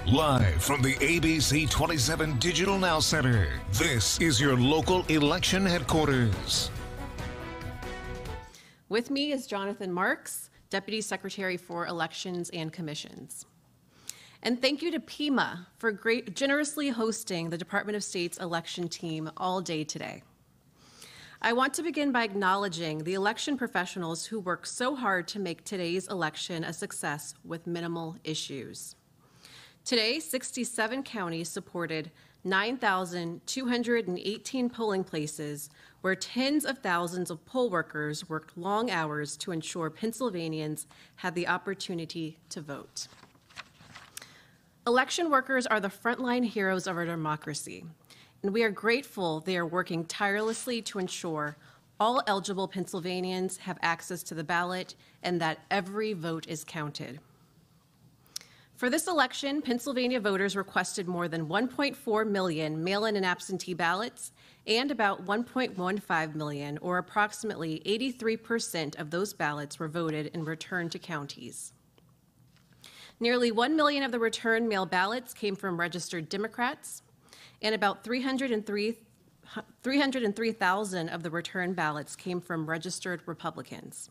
Live from the ABC 27 Digital Now Center, this is your local election headquarters. With me is Jonathan Marks, Deputy Secretary for Elections and Commissions. And thank you to PEMA for generously hosting the Department of State's election team all day today. I want to begin by acknowledging the election professionals who work so hard to make today's election a success with minimal issues. Today, 67 counties supported 9,218 polling places where tens of thousands of poll workers worked long hours to ensure Pennsylvanians had the opportunity to vote. Election workers are the frontline heroes of our democracy, and we are grateful they are working tirelessly to ensure all eligible Pennsylvanians have access to the ballot and that every vote is counted. For this election, Pennsylvania voters requested more than 1.4 million mail-in and absentee ballots and about 1.15 million, or approximately 83% of those ballots were voted and returned to counties. Nearly 1 million of the returned mail ballots came from registered Democrats, and about 303,000 of the returned ballots came from registered Republicans.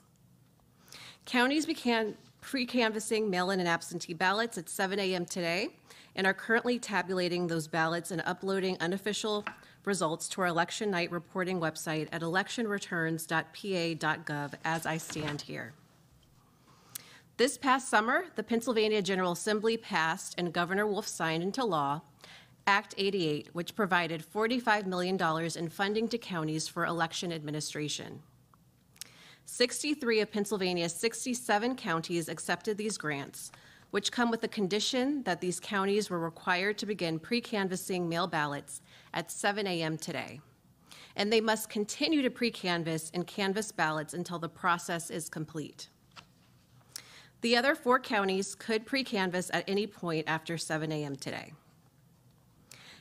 Counties began pre-canvassing mail-in and absentee ballots at 7 a.m. today and are currently tabulating those ballots and uploading unofficial results to our election night reporting website at electionreturns.pa.gov as I stand here. This past summer, the Pennsylvania General Assembly passed and Governor Wolf signed into law Act 88, which provided $45 million in funding to counties for election administration. 63 of Pennsylvania's 67 counties accepted these grants, which come with the condition that these counties were required to begin pre-canvassing mail ballots at 7 a.m. today. And they must continue to pre-canvass and canvass ballots until the process is complete. The other 4 counties could pre-canvass at any point after 7 a.m. today.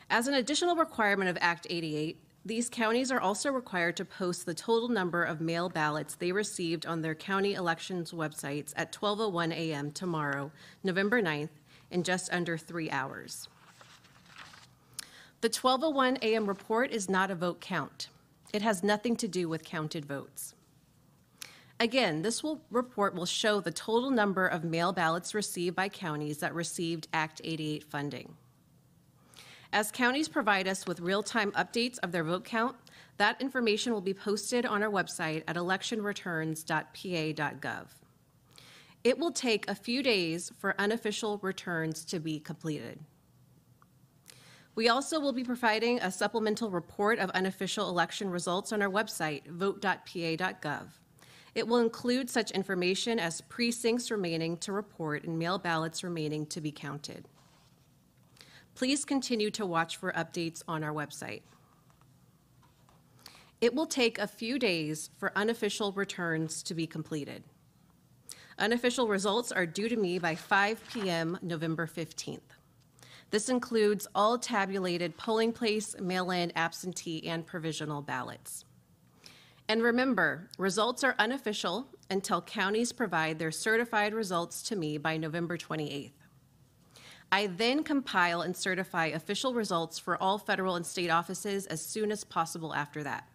As an additional requirement of Act 88, these counties are also required to post the total number of mail ballots they received on their county elections websites at 12:01 a.m. tomorrow, November 9th, in just under 3 hours. The 12:01 a.m. report is not a vote count. It has nothing to do with counted votes. Again, this report will show the total number of mail ballots received by counties that received Act 88 funding. As counties provide us with real-time updates of their vote count, that information will be posted on our website at electionreturns.pa.gov. It will take a few days for unofficial returns to be completed. We also will be providing a supplemental report of unofficial election results on our website, vote.pa.gov. It will include such information as precincts remaining to report and mail ballots remaining to be counted. Please continue to watch for updates on our website. It will take a few days for unofficial returns to be completed. Unofficial results are due to me by 5 p.m. November 15th. This includes all tabulated polling place, mail-in, absentee, and provisional ballots. And remember, results are unofficial until counties provide their certified results to me by November 28th. I then compile and certify official results for all federal and state offices as soon as possible after that.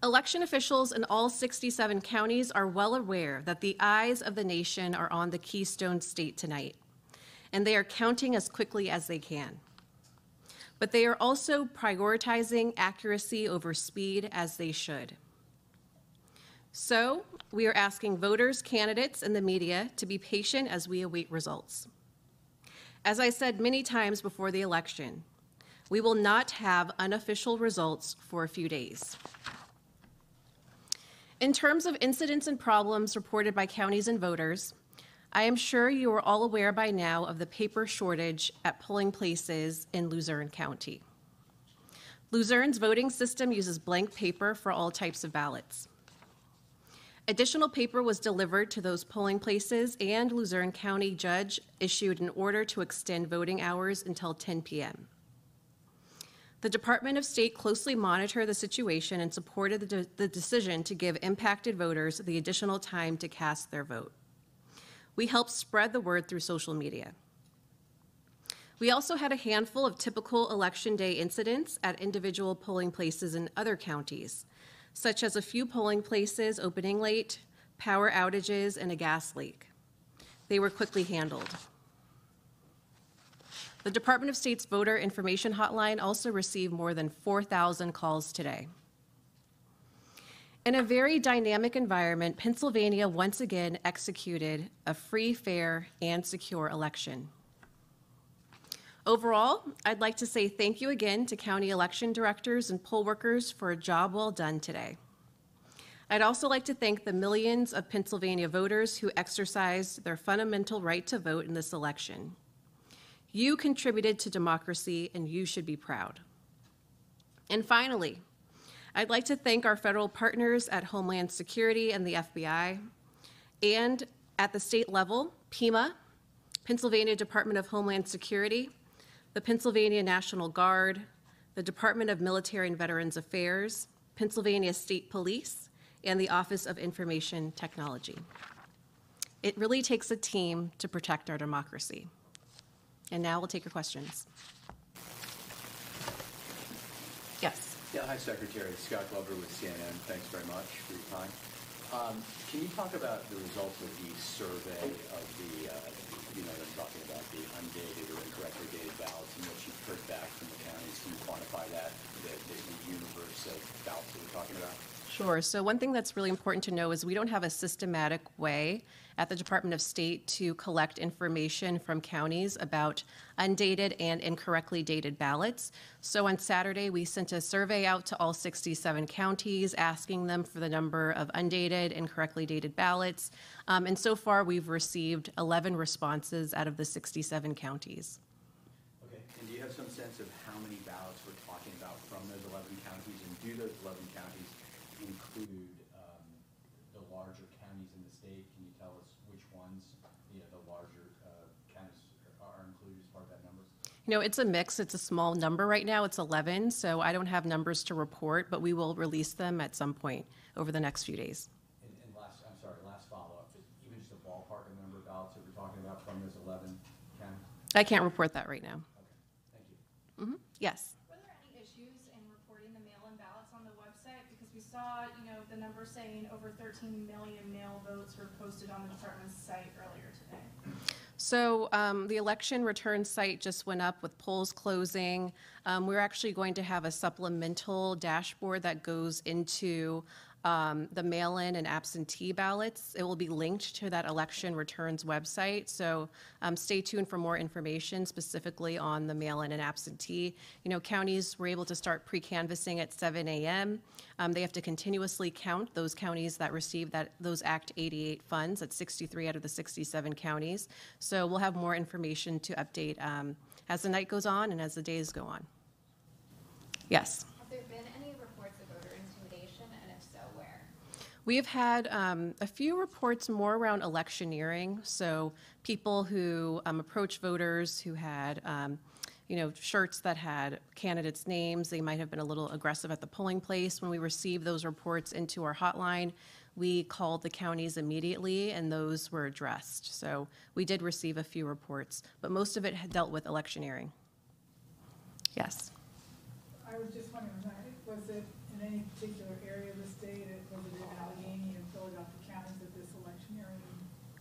Election officials in all 67 counties are well aware that the eyes of the nation are on the Keystone State tonight, and they are counting as quickly as they can. But they are also prioritizing accuracy over speed, as they should. So, we are asking voters, candidates, and the media to be patient as we await results. As I said many times before the election, we will not have unofficial results for a few days. In terms of incidents and problems reported by counties and voters, I am sure you are all aware by now of the paper shortage at polling places in Luzerne County. Luzerne's voting system uses blank paper for all types of ballots. Additional paper was delivered to those polling places, and Luzerne County judge issued an order to extend voting hours until 10 p.m. The Department of State closely monitored the situation and supported the decision to give impacted voters the additional time to cast their vote. We helped spread the word through social media. We also had a handful of typical election day incidents at individual polling places in other counties, such as a few polling places opening late, power outages, and a gas leak. They were quickly handled. The Department of State's voter information hotline also received more than 4,000 calls today. In a very dynamic environment, Pennsylvania once again executed a free, fair, and secure election. Overall, I'd like to say thank you again to county election directors and poll workers for a job well done today. I'd also like to thank the millions of Pennsylvania voters who exercised their fundamental right to vote in this election. You contributed to democracy, and you should be proud. And finally, I'd like to thank our federal partners at Homeland Security and the FBI, and at the state level, PEMA, Pennsylvania Department of Homeland Security, the Pennsylvania National Guard, the Department of Military and Veterans Affairs, Pennsylvania State Police, and the Office of Information Technology. It really takes a team to protect our democracy. And now we'll take your questions. Yes. Yeah, hi, Secretary. Scott Glover with CNN. Thanks very much for your time. Can you talk about the results of the survey of the, you know, I'm talking about the undated or incorrectly dated ballots and what you've heard back from the counties? Can you quantify that, the universe of ballots that we're talking about? Sure. So one thing that's really important to know is we don't have a systematic way at the Department of State to collect information from counties about undated and incorrectly dated ballots. So on Saturday, we sent a survey out to all 67 counties asking them for the number of undated, incorrectly dated ballots. And so far, we've received 11 responses out of the 67 counties. Okay. And do you have some sense of how many ballots we're talking about from those 11 counties? And do those 11 counties include the larger counties in the state? Can you tell us which ones, you know, the larger counties are included as part of that number? You know, it's a mix. It's a small number right now. It's 11, so I don't have numbers to report, but we will release them at some point over the next few days. And last follow-up, even just a ballpark of the number of ballots that we're talking about from those 11 counties? I can't report that right now. Okay, thank you. Yes. Were there any issues in reporting the mail-in ballots on the website? Because we saw, you know, the number saying over 13 million mail votes were posted on the department's site earlier today. So the election return site just went up with polls closing. We're actually going to have a supplemental dashboard that goes into the mail-in and absentee ballots. It will be linked to that election returns website. So stay tuned for more information specifically on the mail-in and absentee. You know, counties were able to start pre-canvassing at 7 a.m. They have to continuously count those counties that received those Act 88 funds at 63 out of the 67 counties. So we'll have more information to update as the night goes on and as the days go on. Yes. Have there been any reports of voter intimidation, and if so, where? We've had a few reports more around electioneering, so people who approach voters who had you know, shirts that had candidates' names. They might have been a little aggressive at the polling place. When we received those reports into our hotline, we called the counties immediately, and those were addressed. So we did receive a few reports, but most of it had dealt with electioneering. Yes. I was just wondering, was it in any particular area of the state? Was it in Allegheny and Philadelphia counties that this electioneering,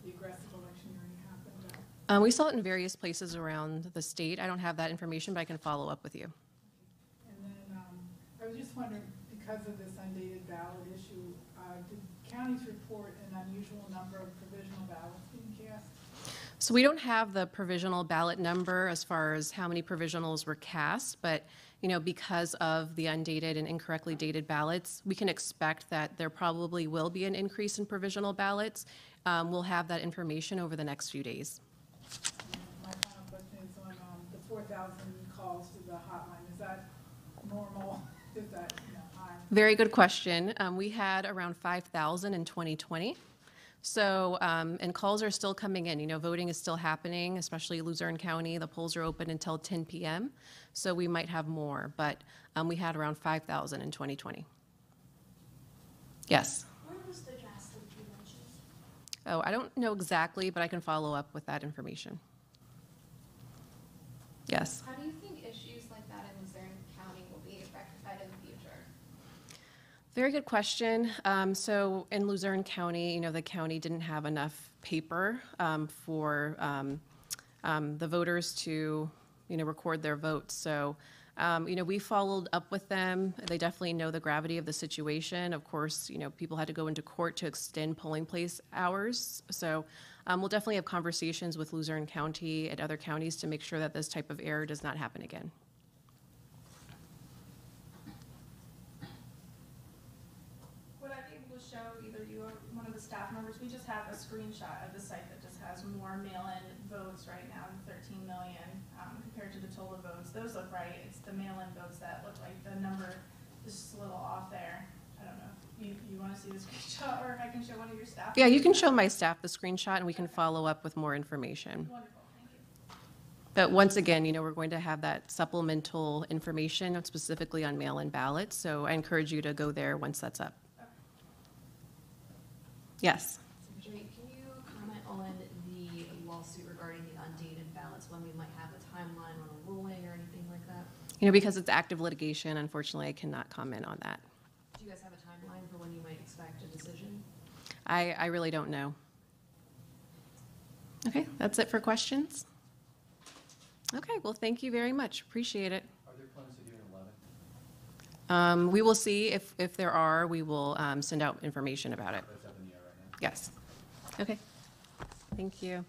the aggressive electioneering happened? We saw it in various places around the state. I don't have that information, but I can follow up with you. And then I was just wondering, because of this undated ballot issue, did counties report an unusual number of provisional ballots being cast? So we don't have the provisional ballot number as far as how many provisionals were cast, but you know, because of the undated and incorrectly dated ballots, we can expect that there probably will be an increase in provisional ballots. We'll have that information over the next few days. My final question is on the 4,000 calls to the hotline. Is that normal? Is that, you know, high? Very good question. We had around 5,000 in 2020. So, and calls are still coming in. You know, voting is still happening, especially Luzerne County. The polls are open until 10 p.m., so we might have more. But we had around 5,000 in 2020. Yes? Where was the gas leak you mentioned? Oh, I don't know exactly, but I can follow up with that information. Yes. How do you think issues like that in Luzerne County will be rectified in the future? Very good question. So in Luzerne County, the county didn't have enough paper for the voters to, record their votes. So, we followed up with them. They definitely know the gravity of the situation. Of course, people had to go into court to extend polling place hours. So we'll definitely have conversations with Luzerne County and other counties to make sure that this type of error does not happen again. Would I be able to show either you or one of the staff members, we just have a screenshot of the site that just has more mail-in votes right now than 13 million compared to the total votes. Those look right. It's the mail-in votes that look like the number is just a little off there. I don't know if you want to see the screenshot, or if I can show one of your staff. Yeah, you can show my staff the screenshot and we can follow up with more information. Wonderful, thank you. But once again, we're going to have that supplemental information specifically on mail-in ballots. So I encourage you to go there once that's up. Yes. Secretary, can you comment on the lawsuit regarding the undated ballots, when we might have a timeline on a ruling or anything like that? Because it's active litigation, unfortunately, I cannot comment on that. Do you guys have a timeline for when you might expect a decision? I really don't know. Okay, that's it for questions. Okay, well, thank you very much. Appreciate it. Are there plans to do an 11? We will see if there are. We will send out information about it. That's up in the air right now. Yes. Okay. Thank you.